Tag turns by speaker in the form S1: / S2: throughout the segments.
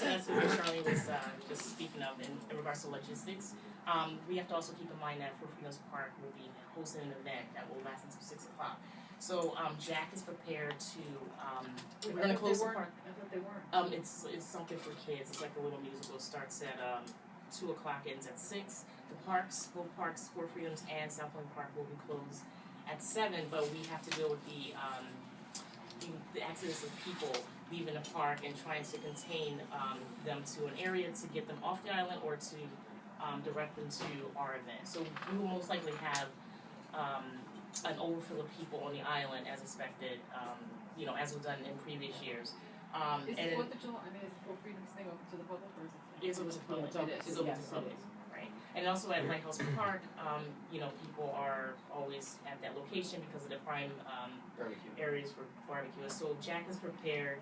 S1: As Charlie was just speaking of in regards to logistics, we have to also keep in mind that Fort Freedoms Park will be hosting an event that will last until 6 o'clock. So Jack is prepared to. We're going to close the park.
S2: I thought they weren't.
S1: It's something for kids. It's like a little musical. Starts at 2 o'clock, ends at 6. The parks, both parks, Fort Freedoms and South Point Park, will be closed at 7. But we have to deal with the exodus of people leaving the park and trying to contain them to an area to get them off the island or to direct them to our event. So we will most likely have an overfill of people on the island as expected, as was done in previous years.
S2: Is the 4th of July, is the Fort Freedoms thing open to the public or is it?
S1: It's open to the public.
S2: It is.
S1: It's open to the public. Right. And also at Lighthouse Park, people are always at that location because of the prime areas for barbecue. So Jack is prepared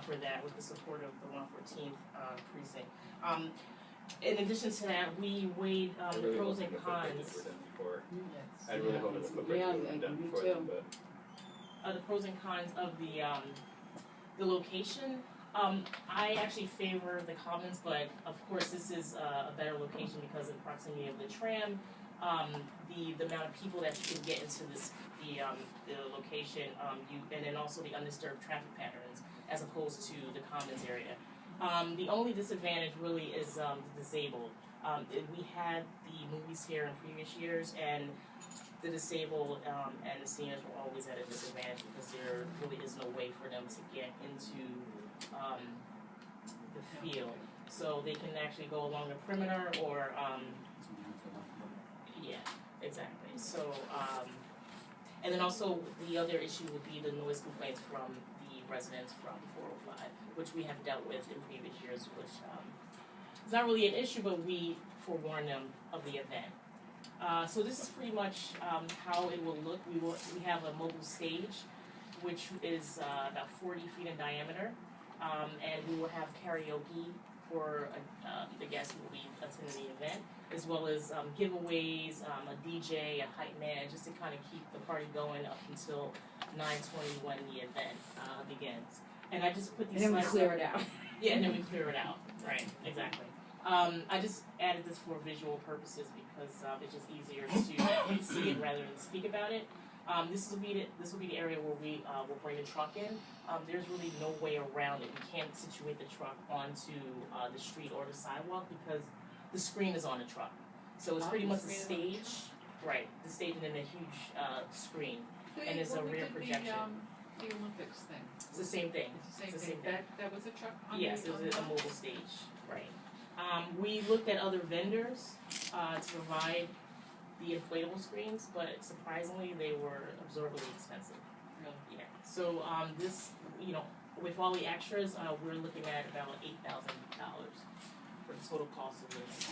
S1: for that with the support of the 114th precinct. In addition to that, we weighed the pros and cons.
S3: I really wanted the footprint to be done before then, but
S1: the pros and cons of the location. I actually favor the Commons, but of course this is a better location because of the proximity of the tram, the amount of people that you can get into the location, and then also the undisturbed traffic patterns as opposed to the Commons area. The only disadvantage really is the disabled. We had the movies here in previous years, and the disabled and the seniors were always at a disadvantage because there really is no way for them to get into the field. So they can actually go along the perimeter or, yeah, exactly. So, and then also the other issue would be the noise complaints from the residents from 405, which we have dealt with in previous years, which is not really an issue, but we forewarn them of the event. So this is pretty much how it will look. We have a mobile stage, which is about 40 feet in diameter, and we will have karaoke for the guests who will be attending the event, as well as giveaways, a DJ, a hype man, just to kind of keep the party going up until 9:20 when the event begins. And I just put these
S2: and then we clear
S1: up.
S2: it out.
S1: Yeah, and then we clear it out. Right, exactly. I just added this for visual purposes because it's just easier to see it rather than speak about it. This will be the area where we will bring the truck in. There's really no way around it. We can't situate the truck onto the street or the sidewalk because the screen is on the truck. So it's pretty much a stage, right? The stage and then a huge screen, and it's a rear projection.
S2: The Olympics thing.
S1: It's the same thing.
S2: It's the same thing. That was a truck on
S1: Yes,
S2: the,
S1: it was a mobile stage, right. We looked at other vendors to provide the inflatable screens, but surprisingly they were absorbently expensive.
S2: Really?
S1: Yeah. So this, with all the extras, we're looking at about $8,000 for the total cost of this.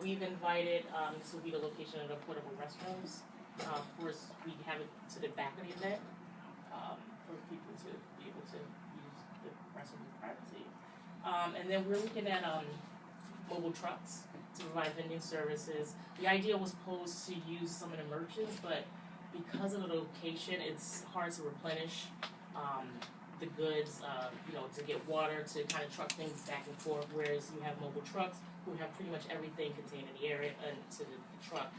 S1: We've invited, this will be the location of the portable restrooms. Of course, we have it to the back of the event for people to be able to use the restroom with privacy. And then we're looking at mobile trucks to provide vending services. The idea was posed to use some of the merchants, but because of the location, it's hard to replenish the goods, to get water, to kind of truck things back and forth, whereas you have mobile trucks who have pretty much everything contained in the area to the truck,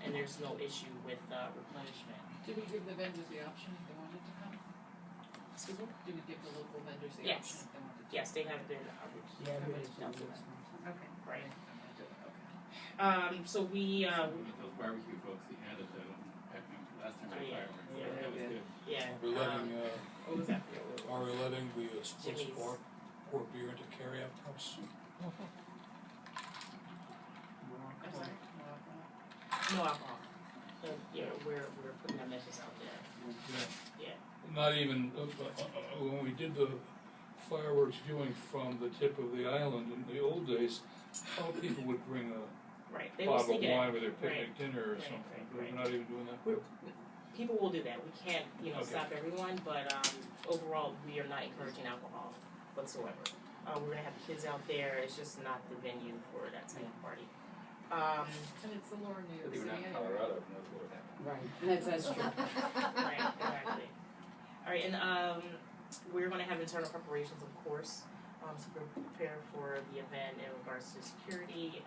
S1: and there's no issue with replenishment.
S2: Did we give the vendors the option if they wanted to come?
S1: Excuse me?
S2: Did we give the local vendors the
S1: Yes.
S2: option if they wanted to?
S1: Yes, they have been reached.
S4: Yeah,
S2: Okay.
S1: Right.
S2: Okay.
S1: So we,
S5: With those barbecue folks, he handed the last time we had fireworks.
S1: Yeah.
S5: That was good.
S1: yeah.
S4: We're letting,
S1: What was that?
S4: are we letting the sports
S1: Jimmy's.
S4: bar pour beer into carry-out cups?
S1: I'm sorry? No alcohol. So, yeah, we're putting that message out there.
S4: Yeah.
S1: Yeah.
S4: Not even, when we did the fireworks viewing from the tip of the island in the old days, how people would bring a
S1: Right. They will
S4: bottle of
S1: sneak it
S4: wine
S1: in.
S4: with their picnic
S1: Right.
S4: dinner or
S1: Right,
S4: something.
S1: right,
S4: We're not even doing that.
S1: People will do that. We can't,
S4: Okay.
S1: stop everyone, but overall, we are not encouraging alcohol whatsoever. We're gonna have kids out there. It's just not the venue for that type of party.
S2: And it's the Lord New York
S3: if they were
S2: City
S3: not in
S2: anyway.
S3: Colorado, who knows what would happen.
S2: Right. That's true.
S1: Right, exactly. All right, and we're going to have internal preparations, of course. to prepare for the event in regards to security,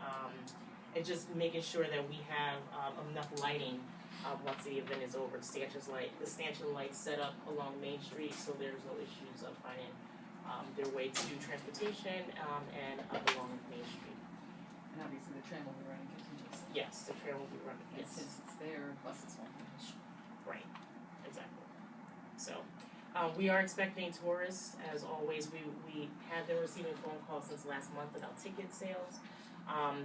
S1: and just making sure that we have, enough lighting, once the event is over. The stanchion lights set up along Main Street, so there's no issues of finding, their way to transportation, and up along Main Street.
S2: And obviously the train will be running continuously.
S1: Yes, the trail will be running,
S2: And
S1: yes.
S2: since it's there, buses won't be.
S1: Right, exactly. So, we are expecting tourists, as always. We have been receiving phone calls since last month about ticket sales.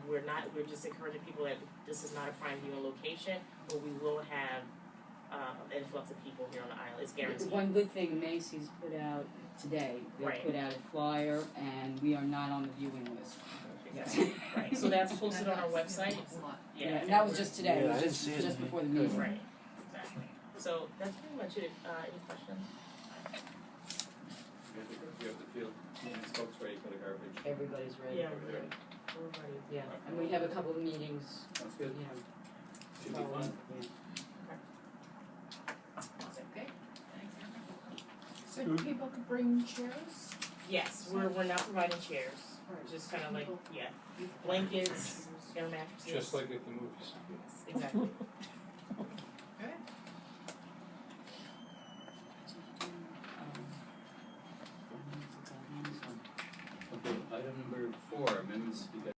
S1: We're just encouraging people that this is not a prime viewing location, but we will have, an influx of people here on the island, it's guaranteed.
S6: One good thing Macy's put out today, they
S1: Right.
S6: put out a flyer and we are not on the viewing list.
S1: Exactly, right, so that's posted on our website,
S2: It's a lot.
S1: yeah.
S6: And that was just today,
S7: Yeah,
S6: it
S7: I
S6: was
S7: didn't see it.
S6: just before the meeting.
S1: Right, exactly. So that's pretty much it, any questions?
S3: You have the field, these folks ready for the garbage.
S6: Everybody's ready.
S1: Yeah,
S3: Over there.
S1: we're ready.
S6: Yeah, and we have a couple of meetings,
S3: Sounds
S6: you
S3: good.
S6: know.
S3: Should be fun.
S6: Yeah.
S2: Okay, thanks. So people could bring chairs?
S1: Yes, we're not providing chairs, just kind of like, yeah, blankets, air mattresses.
S4: Just like at the movies.
S1: Yes, exactly.
S2: Okay.
S3: Okay, item number 4, amendments to the